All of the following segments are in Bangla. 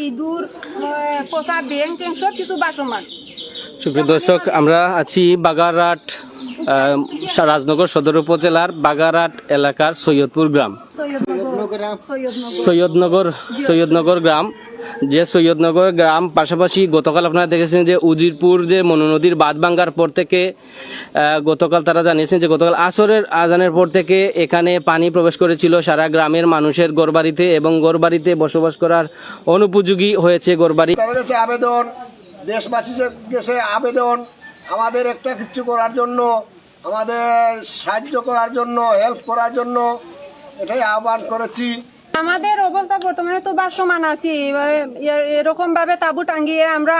ইঁদুর, পোষা ব্যাঙ সব কিছু বাসমান। সুপ্রিয় দর্শক, আমরা আছি বাগারহাট রাজনগর সদর উপজেলার বাগারহাট এলাকার সৈয়দপুর গ্রাম, সৈয়দনগর গ্রাম। যে সৈয়দনগর গ্রাম পাশাপাশি গতকাল আপনারা দেখেছেন যে উজিরপুর যে মনু নদীর বাঁধ ভাঙ্গার পর থেকে গতকাল তারা জানিয়েছেন যে গতকাল আসরের আজানের পর থেকে এখানে পানি প্রবেশ করেছিল সারা গ্রামের মানুষের ঘরবাড়িতে, এবং ঘরবাড়িতে বসবাস করার অনুপযোগী হয়েছে ঘরবাড়ি। আবেদন দেশবাসীর কাছে আবেদন, আমাদের একটা কিছু করার জন্য, আমাদের সাহায্য করার জন্য, হেল্প করার জন্য এটাই আহ্বান করেছি। আমাদের অবস্থা বর্তমানে তো বাসমান আছি, এরকম ভাবে তাবু টাঙ্গিয়ে আমরা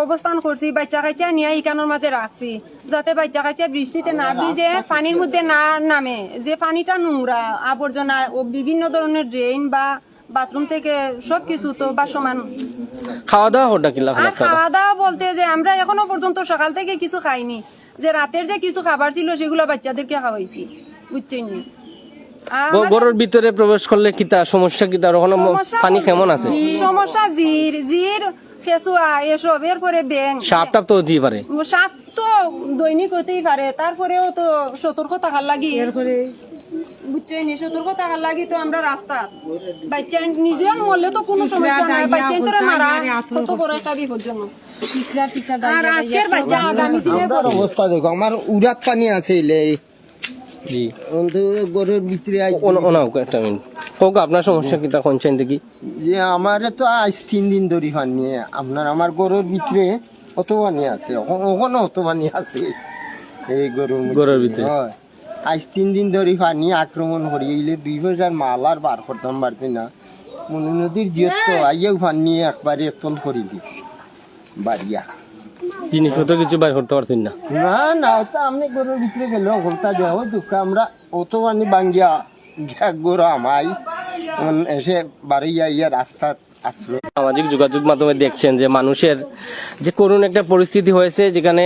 অবস্থান করছি। বাচ্চা কাচ্চা নিয়ে ইকানোর মাঝে রাখছি, যাতে বাচ্চা কাচ্চা বৃষ্টিতে না ভিজে, পানির মধ্যে না নামে। যে পানিটা নোংরা, আবর্জনা ও বিভিন্ন ধরনের ড্রেন বা বাথরুম থেকে সবকিছু তো বাসমান। খাওয়া দাওয়া হটা কিলা? খাওয়া দাওয়া বলতে যে আমরা এখনো পর্যন্ত সকাল থেকে কিছু খাইনি, যে রাতের যে কিছু খাবার ছিল সেগুলো বাচ্চাদেরকে খাওয়াইছি, বুঝছেন। গরুর ভিতরে প্রবেশ করলে কিতা সমস্যা, কিতা পানি কেমন আছে? সমস্যা জির খেসুয়া এসব, এরপরে ব্যাঙ, সাপ টাপ তো হতেই পারে। সাপ তো দৈনিক হতেই পারে, তারপরেও তো সতর্ক থাকার লাগি, এরপরে বুঝছেন, সতর্ক থাকার লাগি তো আমরা রাস্তা। বাচ্চা নিজেও মরলে তো কোনো সমস্যা নাই, বাচ্চা তোরা মারা কত বড় একটা বিপজ্জনক। আর আজকের বাচ্চা আগামী দিনের অবস্থা দেখো, আমার উড়াত পানি আছে জি গরুর ভিতরে। আপনার সমস্যা কিতা কোনছেন দেখি? যে আমার তো আজ 3 দিন ধরে পানি, আপনার আমার গরুর ভিতরে অত পানি আছে, ওখানে অত পানি আছে এই গরুর ভিতরে। আজ 3 দিন ধরে পানি আক্রমণ করিয়ে 2000 মাল আর বার করতাম পারছি না। মনু নদীর জিয়ত তো আইয়াও পানি একবারে তল করে দিচ্ছি বাড়িয়া, জিনিসপত্র কিছু বাইর করতে পারছেন না? না না, ওটা আমি গরুর ভিতরে গেল ঘন্টা দেওয়া দুঃখ, আমরা অত পানি বাঙ্গিয়া গরু আমাই এসে বাড়ি ইয়া রাস্তা আসলো। সামাজিক যোগাযোগ মাধ্যমে দেখছেন যে মানুষের যে করুণ একটা পরিস্থিতি হয়েছে, যেখানে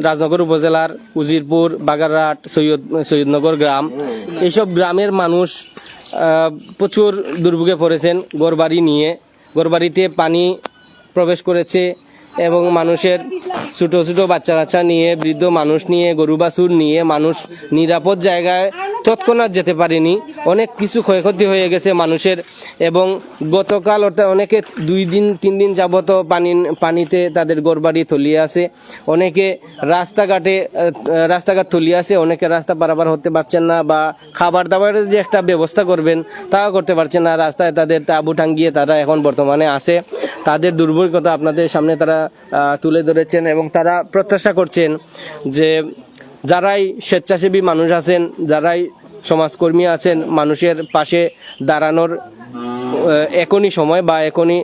রাজনগর উপজেলার উজিরপুর, বাগারহাট, সৈয়দনগর গ্রাম, এইসব গ্রামের মানুষ প্রচুর দুর্ভোগে পড়েছেন। ঘরবাড়িতে পানি প্রবেশ করেছে এবং মানুষের ছোট ছোট বাচ্চা কাচ্চা নিয়ে, বৃদ্ধ মানুষ নিয়ে, গরু বাছুর নিয়ে মানুষ নিরাপদ জায়গায় তৎক্ষণাৎ যেতে পারেনি। অনেক কিছু ক্ষয়ক্ষতি হয়ে গেছে মানুষের, এবং গতকাল অর্থাৎ অনেকে 2 দিন 3 দিন যাবত পানিতে তাদের ঘরবাড়ি তলিয়ে আছে। অনেকে রাস্তাঘাট তলিয়ে আছে, অনেকে রাস্তা পারাপার হতে পারছেন না, বা খাবার দাবারের যে একটা ব্যবস্থা করবেন তাও করতে পারছেন না। রাস্তায় তাদের তাঁবু টাঙ্গিয়ে তারা এখন বর্তমানে আছে। তাদের দুর্ভোগতা আপনাদের সামনে তারা তুলে ধরেছেন, এবং তারা প্রত্যাশা করছেন যে যারাই স্বেচ্ছাসেবী মানুষ আছেন, যারাই সমাজকর্মী আছেন, মানুষের পাশে দাঁড়ানোর এখনই সময়, বা এখনই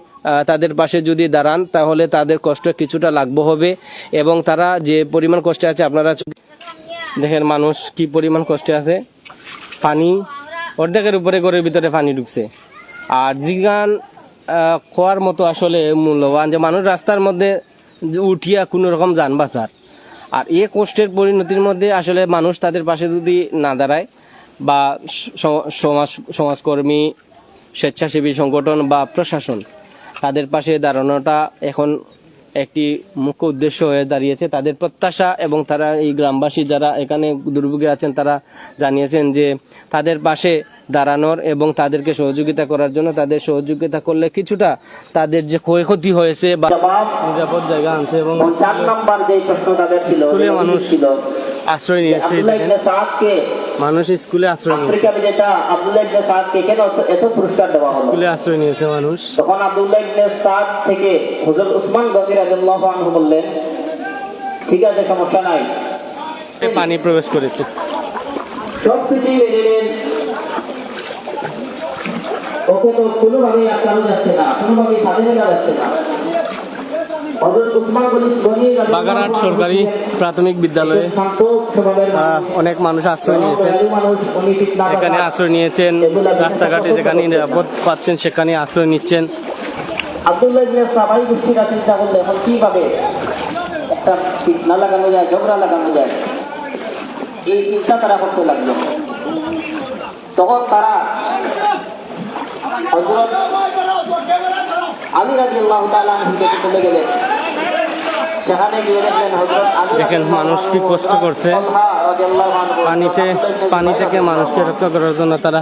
তাদের পাশে যদি দাঁড়ান তাহলে তাদের কষ্ট কিছুটা লাঘব হবে। এবং তারা যে পরিমাণ কষ্টে আছে, আপনারা দেখেন মানুষ কি পরিমাণ কষ্টে আছে। পানি অর্ধেকের উপরে ঘরের ভিতরে পানি ঢুকছে। আর জিগান খোয়ার মতো আসলে মূল্যবান যে মানুষ রাস্তার মধ্যে উঠিয়া কোনো রকম যান বাঁচার, আর এই কষ্টের পরিণতির মধ্যে আসলে মানুষ তাদের পাশে যদি না দাঁড়ায়, বা সমাজকর্মী, স্বেচ্ছাসেবী সংগঠন বা প্রশাসন তাদের পাশে দাঁড়ানোটা এখন একটি মুখ্য উদ্দেশ্য হয়ে দাঁড়িয়েছে। তাদের প্রত্যাশা, এবং তারা এই গ্রামবাসী যারা এখানে দুর্ভোগে আছেন তারা জানিয়েছেন যে তাদের পাশে দাঁড়ানোর এবং তাদেরকে সহযোগিতা করার জন্য, তাদের সহযোগিতা করলে কিছুটা তাদের যে ক্ষয়ক্ষতি হয়েছে বা নিরাপদ জায়গা আনছে। এবং 4 নম্বর যে প্রশ্ন তাদের ছিল, স্কুলে মানুষ আশ্রয় নিয়েছে, মানুষ স্কুলে আশ্রয় নিয়েছে, আব্দুল্লাহ ইবনে সাদকে কেন এত পুরস্কার দেওয়া হলো? স্কুলে আশ্রয় নিয়েছে মানুষ। তখন আব্দুল্লাহ ইবনে সাদ থেকে হুজুর উসমান গনি রাদিয়াল্লাহু আনহু বললেন, ঠিক আছে, সমস্যা নাই। পানি প্রবেশ করেছে, সবকিছুই মেনে, ওকে তো কোনোভাবেই আটকানো যাচ্ছে না, কোনোভাবেই সাথে নেওয়া যাচ্ছে না। হযরত উসমান গনি রাদিয়াল্লাহু বাগারহাট সরকারি প্রাথমিক বিদ্যালয়ে শান্ত স্বভাবের অনেক মানুষ আশ্রয় নিয়েছেন। মানুষ উনি ফিতনা এখানে আশ্রয় নিয়েছেন, রাস্তাঘাটে যেখানে নিরাপদ পাচ্ছেন সেখানে আশ্রয় নিচ্ছেন। আব্দুল্লাহ ইবনে সাবাই গোষ্ঠীরা চিন্তা করলে এখন কিভাবে একটা ফিতনা লাগানো যায়, ঝগড়া লাগানো যায়, এই চিন্তা তারা করতে লাগলো। তখন তারা হযরত আলী রাদিয়াল্লাহু তাআলা আনহুর কাছে চলে গেলেন। সেখানে গিয়ে দেখলেন হযরত আলী দেখেন মানুষ কি কষ্ট করছে, রাদিয়াল্লাহু আনহু পানি থেকে মানুষকে রক্ষা করার জন্য তারা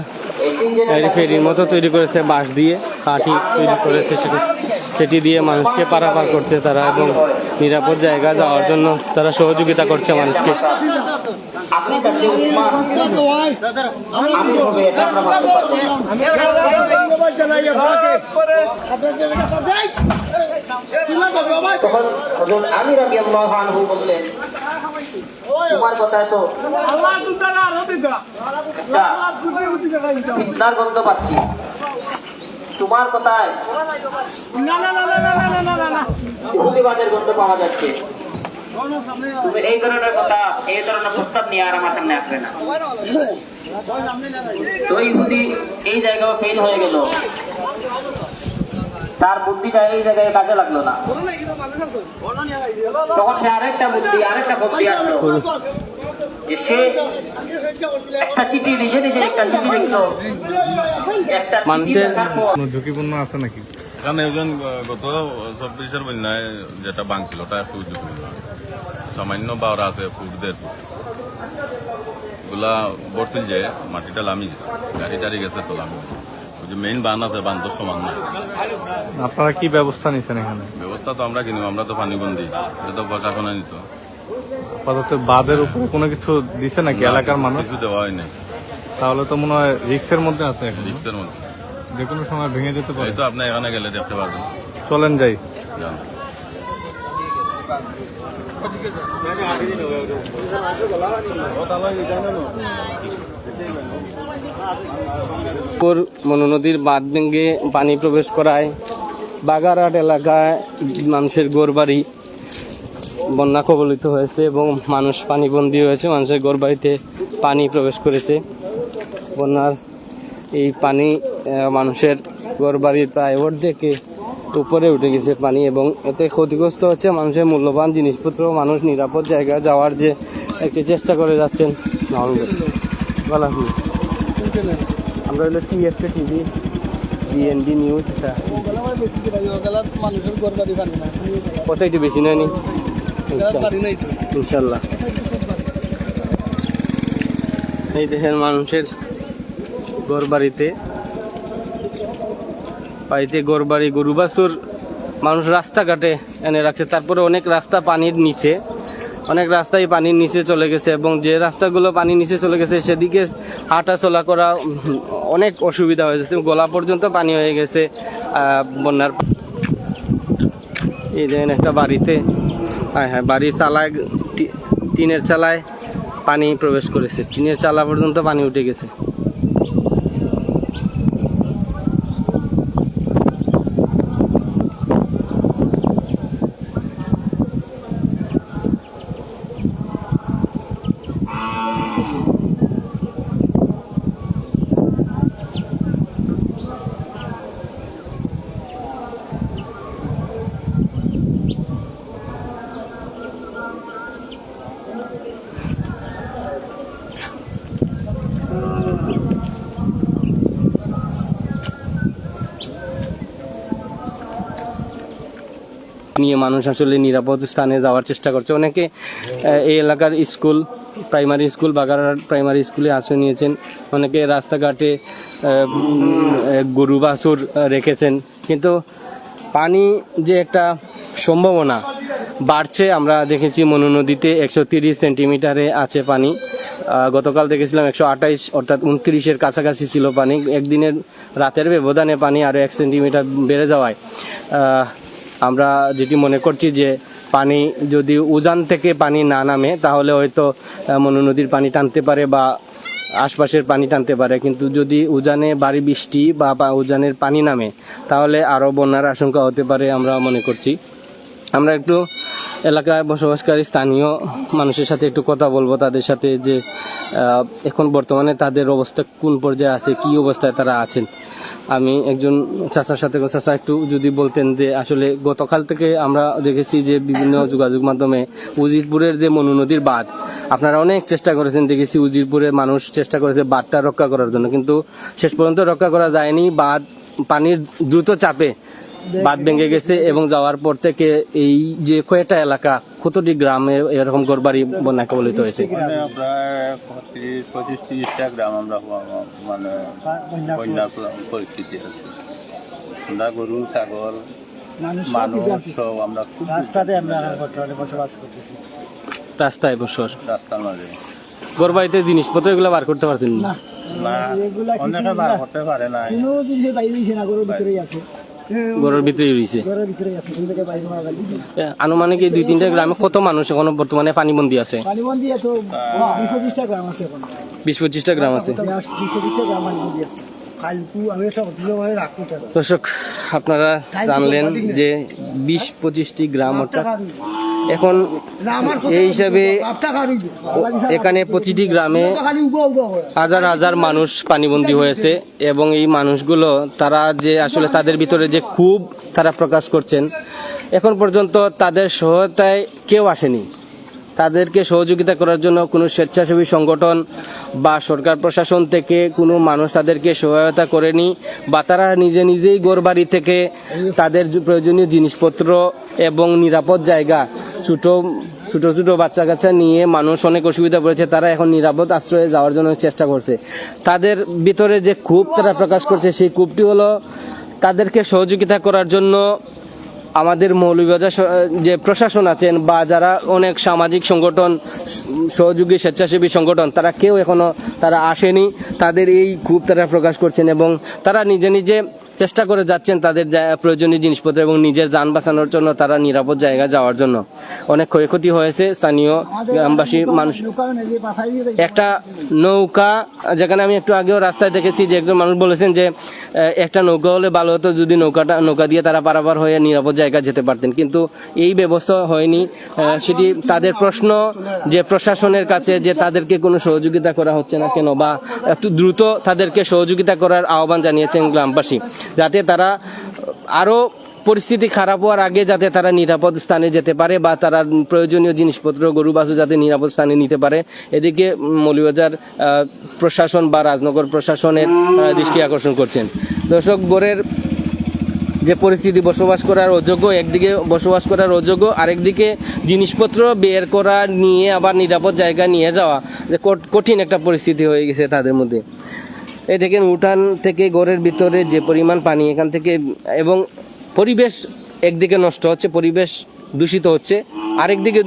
এই ফেরির মতো তৈরি করেছে, বাঁশ দিয়ে কাঠি তৈরি করেছে, সেটি দিয়ে মানুষকে পারাপার করছে তারা, এবং নিরাপদ জায়গা যাওয়ার জন্য তারা সহযোগিতা করছে মানুষকে। আপনি তাকে উসমান আমি হবে এটা আমরা ভাবতে পারি। তখন হযরত আলী রাদিয়াল্লাহু আনহু বললেন, তোমার কথায় তো একটা ফিতনার গন্ধ পাচ্ছি, তোমার কথায় ইহুদিবাদের গন্ধ পাওয়া যাচ্ছে, তুমি এই ধরনের কথা, এই ধরনের প্রস্তাব নিয়ে আর আমার সামনে আসবে না। তো ইহুদি এই জায়গায় ফেল হয়ে গেল, তার বুদ্ধিটা এই জায়গায় কাজে লাগলো না। তখন সে আরেকটা বুদ্ধি আসলো, যে সে একটা চিঠি নিজের একটা চিঠি লিখলো, একটা মানুষের ঝুঁকিপূর্ণ আছে নাকি? এখানে একজন গত 24-এর বন্যায় যেটা ভাঙছিল ওটা একটু ঝুঁকিপূর্ণ, সামান্য বাওরা আছে ফুট 1.5 ফুট, এগুলা বর্তিল যে মাটিটা লামি গেছে, গাড়ি টাড়ি গেছে তো লামি গেছে। ওই যে মেইন বান আছে, বান তো সমান না। আপনারা কি ব্যবস্থা নিচ্ছেন এখানে? ব্যবস্থা তো আমরা কিনবো, আমরা তো পানিবন্দি, এটা তো প্রশাসনে নিত, আপাতত বাঁধের উপরে কোনো কিছু দিছে নাকি এলাকার মানুষ? কিছু দেওয়া হয় নাই। তাহলে তো মনে হয় রিক্সের মধ্যে আছে এখন, রিক্সের মধ্যে যে কোনো সময় ভেঙে যেতে পারে। এই তো আপনি এখানে গেলে দেখতে পারবেন। চলেন যাই। যান। মনু নদীর বাঁধ ভেঙে পানি প্রবেশ করায় বাগারহাট এলাকায় মানুষের ঘরবাড়ি বন্যা কবলিত হয়েছে এবং মানুষ পানিবন্দী হয়েছে, মানুষের ঘরবাড়িতে পানি প্রবেশ করেছে। বন্যার এই পানি মানুষের ঘরবাড়ির প্রায় অর্ধেকে উপরে উঠে গেছে পানি, এবং এতে ক্ষতিগ্রস্ত হচ্ছে মানুষের মূল্যবান জিনিসপত্র। মানুষ নিরাপদ জায়গায় যাওয়ার যে একটি চেষ্টা করে যাচ্ছেন। আমরা হলো TFK টিভি, BND নিউজ, পয়সা একটু বেশি নেয়নি ইনশাল্লাহ। এই দেশের মানুষের ঘরবাড়িতে ঘরবাড়ি গরু বাছুর মানুষ রাস্তাঘাটে এনে রাখছে, তারপরে অনেক রাস্তা পানির নিচে, অনেক রাস্তায় পানির নিচে চলে গেছে, এবং যে রাস্তাগুলো পানির নিচে চলে গেছে সেদিকে হাঁটা চলা করা অনেক অসুবিধা হয়েছে, গলা পর্যন্ত পানি হয়ে গেছে বন্যার। এই দেখেন একটা বাড়িতে, হ্যাঁ বাড়ির চালায়, টিনের চালায় পানি প্রবেশ করেছে, টিনের চালা পর্যন্ত পানি উঠে গেছে। নিয়ে মানুষ আসলে নিরাপদ স্থানে যাওয়ার চেষ্টা করছে। অনেকে এই এলাকার স্কুল, প্রাইমারি স্কুল, বাগারহাট প্রাইমারি স্কুলে আশ্রয় নিয়েছেন, অনেকে রাস্তাঘাটে গরু বাছুর রেখেছেন। কিন্তু পানি যে একটা সম্ভাবনা বাড়ছে, আমরা দেখেছি মনু নদীতে 130 সেন্টিমিটারে আছে পানি, গতকাল দেখেছিলাম 128, অর্থাৎ 29-এর কাছাকাছি ছিল পানি। একদিনের রাতের ব্যবধানে পানি আরও 1 সেন্টিমিটার বেড়ে যাওয়ায় আমরা যেটি মনে করছি যে পানি যদি উজান থেকে পানি না নামে তাহলে হয়তো মনু নদীর পানি টানতে পারে বা আশপাশের পানি টানতে পারে, কিন্তু যদি উজানে ভারী বৃষ্টি বা উজানের পানি নামে তাহলে আরও বন্যার আশঙ্কা হতে পারে আমরা মনে করছি। আমরা একটু এলাকায় বসবাসকারী স্থানীয় মানুষের সাথে একটু কথা বলবো, তাদের সাথে যে এখন বর্তমানে তাদের অবস্থা কোন পর্যায়ে আছে, কি অবস্থায় তারা আছেন। আমি একজন চাচার সাথে, চাচা একটু যদি বলতেন যে আসলে গতকাল থেকে আমরা দেখেছি যে বিভিন্ন যোগাযোগ মাধ্যমে উজিরপুরের যে মনু নদীর বাঁধ, আপনারা অনেক চেষ্টা করেছেন, দেখেছি উজিরপুরের মানুষ চেষ্টা করেছে বাঁধটা রক্ষা করার জন্য, কিন্তু শেষ পর্যন্ত রক্ষা করা যায়নি। বাঁধ পানির দ্রুত চাপে বাঁধ ভেঙে গেছে এবং যাওয়ার পর থেকে এই যে কয়েকটা এলাকা, কতটি গ্রামে এরকম ঘরবাড়ি বন্যা কবলিত হয়েছে? প্রায় 25-30টা গ্রাম আমরা মানে বন্যার পরিস্থিতি আছে। আমরা গরু ছাগল মানুষ সব আমরা খুব রাস্তাতে আমরা বর্তমানে বসবাস করতেছি। রাস্তায় বসবাস, রাস্তার মাঝে ঘরবাড়িতে জিনিসপত্র এগুলো বার করতে পারছেন না? না, অনেকে বার করতে পারে না। কোনো জিনিস বাইরে দিছে না, গরুর ভিতরেই আছে, ঘরের ভিতরেই রয়েছে। ঘরের ভিতরেই আছে, কোন থেকে বাইরে মারা যাচ্ছে। আনুমানিক এই 2-3টা গ্রামে কত মানুষ এখনো বর্তমানে পানিবন্দী আছে? পানিবন্দি এত 20-25টা গ্রাম আছে এখন, 20-25টা গ্রাম আছে। 20-25টা গ্রাম পানিবন্দি আছে। কালকু আমি একটা হোটেলে ভাবে রাখতে চাই। দর্শক, আপনারা জানলেন যে 20-25টি গ্রাম, অর্থাৎ এখন এই হিসাবে এখানে প্রতিটি গ্রামে হাজার হাজার মানুষ পানিবন্দী হয়েছে এবং এই মানুষগুলো তারা যে আসলে তাদের ভিতরে যে ক্ষোভ তারা প্রকাশ করছেন, এখন পর্যন্ত তাদের সহায়তায় কেউ আসেনি। তাদেরকে সহযোগিতা করার জন্য কোনো স্বেচ্ছাসেবী সংগঠন বা সরকার প্রশাসন থেকে কোনো মানুষ তাদেরকে সহায়তা করেনি, বা তারা নিজে নিজেই ঘরবাড়ি থেকে তাদের প্রয়োজনীয় জিনিসপত্র এবং নিরাপদ জায়গা, ছোট ছোট বাচ্চা কাচ্চা নিয়ে মানুষ অনেক অসুবিধা পড়েছে, তারা এখন নিরাপদ আশ্রয়ে যাওয়ার জন্য চেষ্টা করছে। তাদের ভিতরে যে ক্ষোভ তারা প্রকাশ করছে, সেই ক্ষোভটি হলো তাদেরকে সহযোগিতা করার জন্য আমাদের মৌলভীবাজার যে প্রশাসন আছেন বা যারা অনেক সামাজিক সংগঠন, সহযোগী স্বেচ্ছাসেবী সংগঠন, তারা কেউ এখনো তারা আসেনি। তাদের এই ক্ষোভ তারা প্রকাশ করছেন এবং তারা নিজে নিজে চেষ্টা করে যাচ্ছেন তাদের প্রয়োজনীয় জিনিসপত্র এবং নিজের যান বাঁচানোর জন্য, তারা নিরাপদ জায়গায় যাওয়ার জন্য। অনেক ক্ষয়ক্ষতি হয়েছে স্থানীয় গ্রামবাসী মানুষ। একটা নৌকা, যেখানে আমি একটু আগেও রাস্তায় দেখেছি যে একজন মানুষ বলেছেন যে একটা নৌকা হলে ভালো হতো, যদি নৌকা দিয়ে তারা পারাপার হয়ে নিরাপদ জায়গায় যেতে পারতেন, কিন্তু এই ব্যবস্থা হয়নি। সেটি তাদের প্রশ্ন যে প্রশাসনের কাছে, যে তাদেরকে কোনো সহযোগিতা করা হচ্ছে না কেন, বা একটু দ্রুত তাদেরকে সহযোগিতা করার আহ্বান জানিয়েছেন গ্রামবাসী, যাতে তারা আরো পরিস্থিতি খারাপ হওয়ার আগে যাতে তারা নিরাপদ স্থানে যেতে পারে বা তারা প্রয়োজনীয় জিনিসপত্র, গরু বাছুর যাতে নিরাপদ স্থানে নিতে পারে। এদিকে মৌলভীবাজার প্রশাসন বা রাজনগর প্রশাসনের দৃষ্টি আকর্ষণ করছেন। দর্শক, গড়ের যে পরিস্থিতি, বসবাস করার অযোগ্য, একদিকে বসবাস করার অযোগ্য, আরেকদিকে জিনিসপত্র বের করা নিয়ে আবার নিরাপদ জায়গায় নিয়ে যাওয়া, যে কঠিন একটা পরিস্থিতি হয়ে গেছে তাদের মধ্যে। এই দেখেন, উঠান থেকে ঘরের ভিতরে যে পরিমাণ পানি এখান থেকে, এবং পরিবেশ একদিকে নষ্ট হচ্ছে, পরিবেশ দূষিত হচ্ছে, আরেকদিকে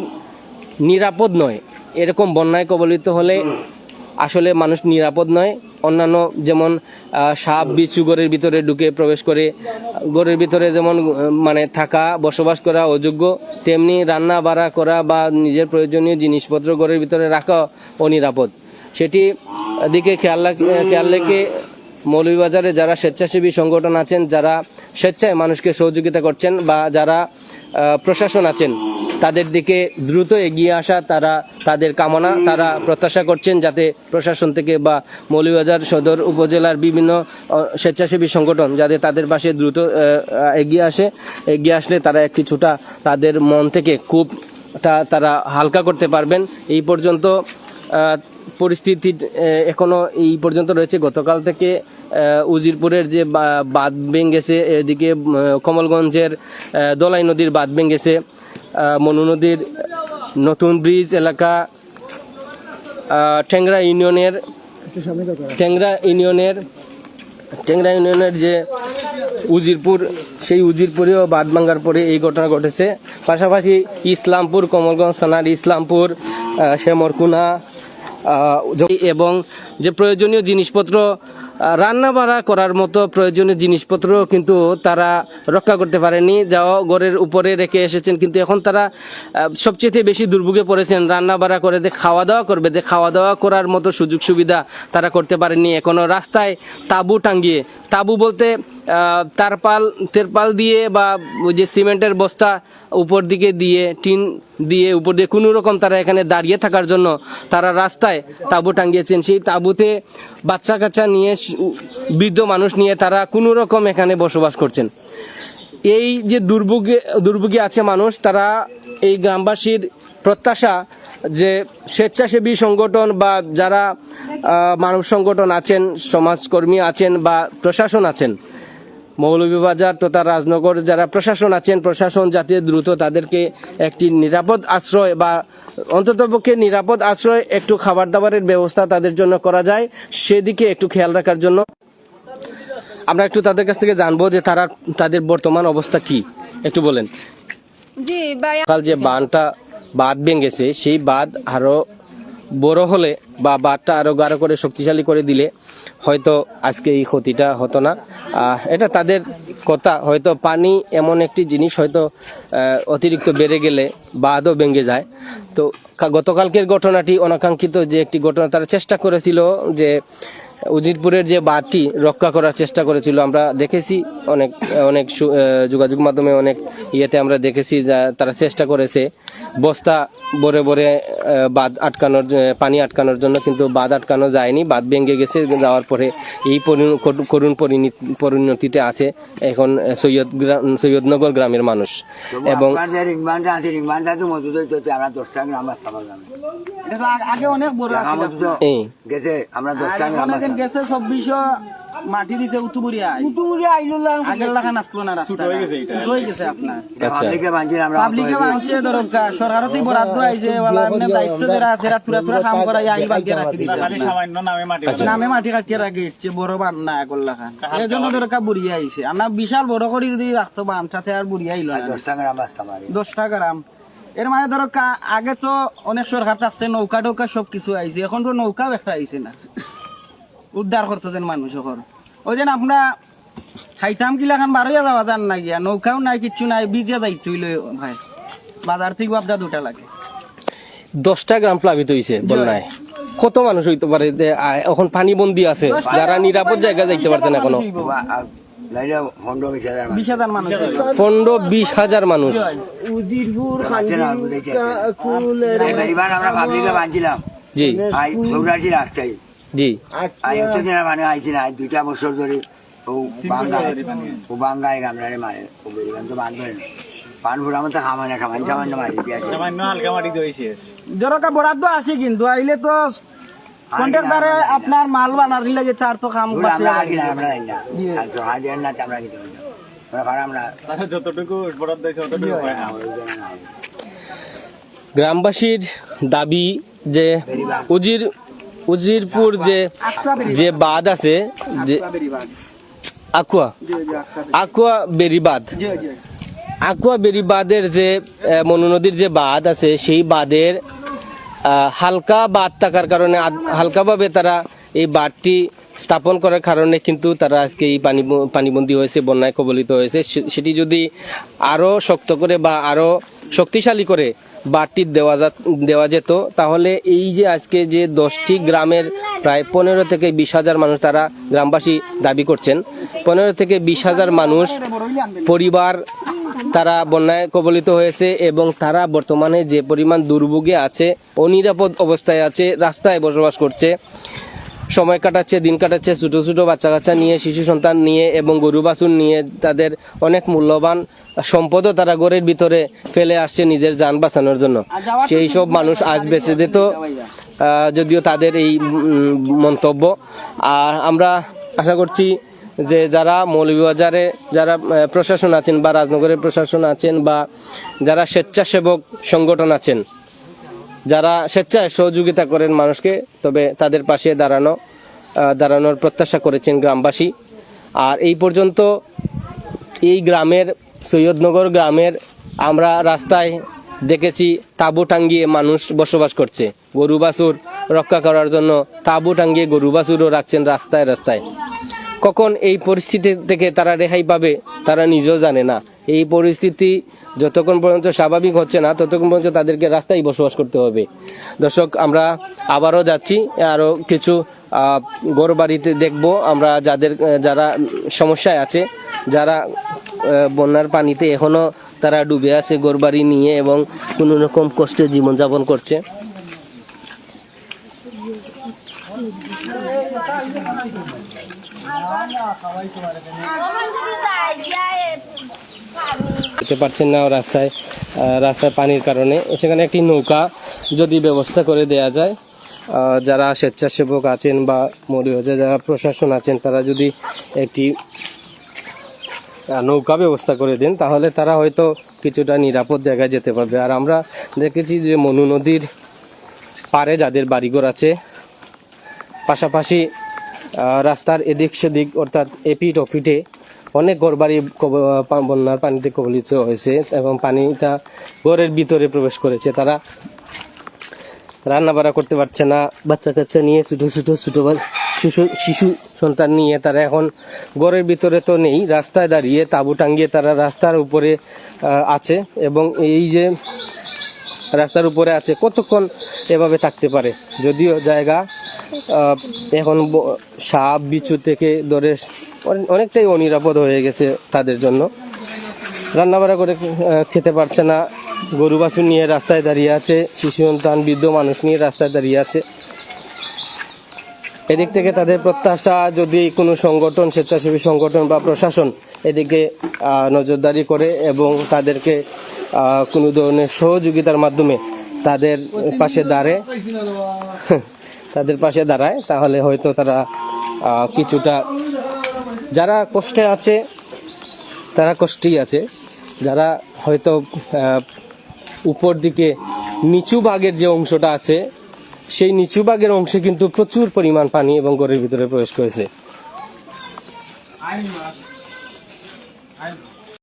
নিরাপদ নয়। এরকম বন্যায় কবলিত হলে আসলে মানুষ নিরাপদ নয়। অন্যান্য যেমন সাপ বিচ্ছু ঘরের ভিতরে ঢুকে প্রবেশ করে, ঘরের ভিতরে যেমন মানে থাকা, বসবাস করা অযোগ্য, তেমনি রান্না বাড়া করা বা নিজের প্রয়োজনীয় জিনিসপত্র ঘরের ভিতরে রাখা অনিরাপদ। সেটি দিকে খেয়াল রেখে মৌলভীবাজারে যারা স্বেচ্ছাসেবী সংগঠন আছেন, যারা স্বেচ্ছায় মানুষকে সহযোগিতা করছেন, বা যারা প্রশাসন আছেন, তাদের দিকে দ্রুত এগিয়ে আসা তাদের কামনা, তারা প্রত্যাশা করছেন যাতে প্রশাসন থেকে বা মৌলভীবাজার সদর উপজেলার বিভিন্ন স্বেচ্ছাসেবী সংগঠন যাতে তাদের পাশে দ্রুত এগিয়ে আসলে তারা কিছুটা তাদের মন থেকে ক্ষোভটা তারা হালকা করতে পারবেন। এই পর্যন্ত পরিস্থিতি এখনো এই পর্যন্ত রয়েছে। গতকাল থেকে উজিরপুরের যে বাঁধ ভেঙেছে, এদিকে কমলগঞ্জের দলাই নদীর বাঁধ ভেঙেছে, মনু নদীর নতুন ব্রিজ এলাকা, টেংরা ইউনিয়নের যে উজিরপুর, সেই উজিরপুরেও বাঁধ ভাঙার পরে এই ঘটনা ঘটেছে। পাশাপাশি ইসলামপুর, কমলগঞ্জ থানার ইসলামপুর, শ্যামরকুনা এবং যে প্রয়োজনীয় জিনিসপত্র, রান্না বাড়া করার মতো প্রয়োজনীয় জিনিসপত্র কিন্তু তারা রক্ষা করতে পারেনি, যাও ঘরের উপরে রেখে এসেছেন। কিন্তু এখন তারা সবচেয়ে বেশি দুর্ভোগে পড়েছেন। রান্না বাড়া করে খাওয়া দাওয়া করার মতো সুযোগ সুবিধা তারা করতে পারেননি। এখনো রাস্তায় তাঁবু টাঙ্গিয়ে, তাঁবু বলতে তেরপাল দিয়ে বা ওই যে সিমেন্টের বস্তা উপর দিকে দিয়ে টিন দিয়ে উপর দিয়ে কোনো রকম তারা এখানে দাঁড়িয়ে থাকার জন্য তারা রাস্তায় তাঁবু টাঙ্গিয়েছেন। সেই তাঁবুতে বাচ্চা কাচ্চা নিয়ে বৃদ্ধ মানুষ নিয়ে তারা কোনো রকম এখানে বসবাস করছেন। এই যে দুর্ভোগে আছে মানুষ, তারা এই গ্রামবাসীর প্রত্যাশা যে স্বেচ্ছাসেবী সংগঠন বা যারা মানব সংগঠন আছেন, সমাজকর্মী আছেন বা প্রশাসন আছেন, মৌলভীবাজার তথা রাজনগর যারা প্রশাসন আছেন, প্রশাসন যাতে দ্রুত তাদেরকে একটি নিরাপদ আশ্রয় বা অন্ততপক্ষে নিরাপদ আশ্রয়, একটু খাবার দাবারের ব্যবস্থা তাদের জন্য করা যায় সেদিকে একটু খেয়াল রাখার জন্য আমরা একটু তাদের কাছ থেকে জানবো যে তাদের বর্তমান অবস্থা কি, একটু বলেন। জি ভাই, কাল যে বাঁধ ভেঙেছে, সেই বাঁধ আরো বড় হলে বা বাঁধটা আরো গাঢ় করে শক্তিশালী করে দিলে হয়তো আজকে এই ক্ষতিটা হতো না। এটা তাদের কথা। হয়তো পানি এমন একটি জিনিস, হয়তো অতিরিক্ত বেড়ে গেলে বাঁধও ভেঙে যায়। তো গতকালকের ঘটনাটি অনাকাঙ্ক্ষিত যে একটি ঘটনা, তারা চেষ্টা করেছিল যে উজিরপুরের যে বাঁধটি রক্ষা করার চেষ্টা করেছিল। আমরা দেখেছি অনেক যোগাযোগ মাধ্যমে অনেক ইয়েতে আমরা দেখেছি যা তারা চেষ্টা করেছে বস্তা ভরে ভরে বাঁধ আটকানোর, পানি আটকানোর জন্য, কিন্তু বাঁধ আটকানো যায়নি। বাঁধ ভেঙে গেছে। যাওয়ার পরে এই করুণ পরিণতিতে আছে এখন সৈয়দনগর গ্রামের মানুষ। এবং আগে অনেক বড় গেছে, আমরা 10টা গেছে 2400 মাটি দিছে উতুবুরিয়া আগের লাগান আসলো না, রাস্তা হয়ে গেছে আপনার পাবলিকে বাঁধছে। ধরো সরকারতে বরাদ্দ আইছে, এমনি দায়িত্ব যারা আছে পুরা কাম করাই আইন বাগিয়ে রাখি দিছে, নামে মাটি কাটিয়ে রাখি ইচ্ছে বড় বান না আগর লাগান। এর জন্য দরকার বুড়িয়ে আইছে। আমরা বিশাল বড় করে যদি রাখতো বানটাতে আর বুড়িয়ে আইলো 10 গ্রাম। এর মানে ধরো আগে তো অনেক সরকার থাকছে, নৌকা টৌকা সবকিছু আইছে, এখন তো নৌকাও একটা আইছে না উদ্ধার করতে দেন মানুষ। এখন ওই দিন আমরা খাইতাম কিলা খান বারোয়া যাওয়া যান না গিয়া, নৌকাও নাই, কিচ্ছু নাই, বীজে দায়িত্ব হইল ভাই, বাজার থেকে বাপটা 2টা লাগে। 10টা গ্রাম প্লাবিত হয়েছে বন্যায়। কত মানুষ হইতে পারে এখন পানি বন্দি আছে, যারা নিরাপদ জায়গা যাইতে পারতেন এখনো? 20,000 মানুষ, 15-20,000 মানুষ। উজিরপুর আমরা পাবলিকে বাঁধছিলাম জি রাস্তায়, জি মানে আইছি না 2টা বছর ধরে বাঙ্গায় গামলারে মারে তো বাঁধবে পানপুর আমার তো খামায় না, সামান্য মাটি দিয়ে জরকা বরাদ্দ আছে, কিন্তু আইলে তো কন্ট্রাক্টরে আপনার মাল বানার লাগে তার তো কাম করছে। গ্রামবাসীর দাবি যে উজিরপুর যে বাঁধ আছে, যে আকুয়া বেরি বাঁধের যে মনু নদীর যে বাঁধ আছে, সেই বাঁধের হালকা বাঁধ থাকার কারণে, হালকাভাবে তারা এই বাঁধটি স্থাপন করার কারণে কিন্তু তারা আজকে এই পানিবন্দী হয়েছে, বন্যায় কবলিত হয়েছে। সেটি যদি আরো শক্ত করে বা আরো শক্তিশালী করে বাঁধটি দেওয়া যেত, তাহলে এই যে আজকে যে 10টি গ্রামের প্রায় 15 থেকে 20,000 মানুষ, তারা গ্রামবাসী দাবি করছেন 15 থেকে 20,000 মানুষ পরিবার তারা বন্যায় কবলিত হয়েছে এবং তারা বর্তমানে যে পরিমাণ দুর্ভোগে আছে, অনিরাপদ অবস্থায় আছে, রাস্তায় বসবাস করছে, সময় কাটাচ্ছে, দিন কাটাচ্ছে ছোট ছোট বাচ্চা কাচ্চা নিয়ে, শিশু সন্তান নিয়ে এবং গরু বাছুর নিয়ে। তাদের অনেক মূল্যবান সম্পদও তারা ঘরের ভিতরে ফেলে আসছে নিজের যান বাঁচানোর জন্য। সেই সব মানুষ আজ বেঁচে যেত, যদিও তাদের এই মন্তব্য। আর আমরা আশা করছি যে যারা মৌলভীবাজারে যারা প্রশাসন আছেন বা রাজনগরের প্রশাসন আছেন বা যারা স্বেচ্ছাসেবক সংগঠন আছেন, যারা স্বেচ্ছায় সহযোগিতা করেন মানুষকে, তবে তাদের পাশে দাঁড়ানোর প্রত্যাশা করেছেন গ্রামবাসী। আর এই পর্যন্ত এই গ্রামের, সৈয়দনগর গ্রামের আমরা রাস্তায় দেখেছি তাঁবু টাঙ্গিয়ে মানুষ বসবাস করছে, গরু বাছুর রক্ষা করার জন্য তাঁবু টাঙ্গিয়ে গরু বাছুরও রাখছেন রাস্তায় রাস্তায়। কখন এই পরিস্থিতি থেকে তারা রেহাই পাবে তারা নিজেও জানে না। এই পরিস্থিতি যতক্ষণ পর্যন্ত স্বাভাবিক হচ্ছে না, ততক্ষণ পর্যন্ত তাদেরকে রাস্তায় বসবাস করতে হবে। দর্শক, আমরা আবারও যাচ্ছি, আরো কিছু ঘর বাড়িতে দেখবো আমরা যারা সমস্যায় আছে, যারা বন্যার পানিতে এখনো তারা ডুবে আছে ঘর বাড়ি নিয়ে এবং কোন রকম কষ্টে জীবনযাপন করছে। যেতে পারছেন না রাস্তায় পানির কারণে। সেখানে একটি নৌকা যদি ব্যবস্থা করে দেয়া যায়, যারা স্বেচ্ছাসেবক আছেন বা মরিহজে যারা প্রশাসন আছেন তারা যদি একটি নৌকা ব্যবস্থা করে দেন তাহলে তারা হয়তো কিছুটা নিরাপদ জায়গায় যেতে পারবে। আর আমরা দেখেছি যে মনু নদীর পাড়ে যাদের বাড়িঘর আছে, পাশাপাশি রাস্তার এদিক সেদিক অর্থাৎ এপিঠ ওপিঠে অনেক ঘরবাড়ি বন্যার পানিতে কবলিত হয়েছে এবং পানিটা ঘরের ভিতরে প্রবেশ করেছে। তারা রান্না বাড়া করতে পারছে না, বাচ্চা কাচ্চা নিয়ে ছোট শিশু সন্তান নিয়ে তারা এখন ঘরের ভিতরে তো নেই, রাস্তায় দাঁড়িয়ে তাঁবু টাঙ্গিয়ে তারা রাস্তার উপরে আছে। এবং এই যে রাস্তার উপরে আছে কতক্ষণ এভাবে থাকতে পারে, যদিও জায়গা এখন সাপ বিচ্ছু থেকে ধরে অনেকটাই অনিরাপদ হয়ে গেছে তাদের জন্য। রান্নাবাড়া করে খেতে পারছে না, গরু বাছুর নিয়ে রাস্তায় দাঁড়িয়ে আছে, শিশু সন্তান বৃদ্ধ মানুষ নিয়ে রাস্তায় দাঁড়িয়ে আছে। এদিক থেকে তাদের প্রত্যাশা যদি কোনো সংগঠন, স্বেচ্ছাসেবী সংগঠন বা প্রশাসন এদিকে নজরদারি করে এবং তাদেরকে কোনো ধরনের সহযোগিতার মাধ্যমে তাদের পাশে দাঁড়ায় তাহলে হয়তো তারা কিছুটা, যারা কষ্টে আছে তারা কষ্টেই আছে, যারা হয়তো উপর দিকে নিচু ভাগের যে অংশটা আছে সেই নিচু ভাগের অংশে কিন্তু প্রচুর পরিমাণ পানি এবং ঘরের ভিতরে প্রবেশ করেছে।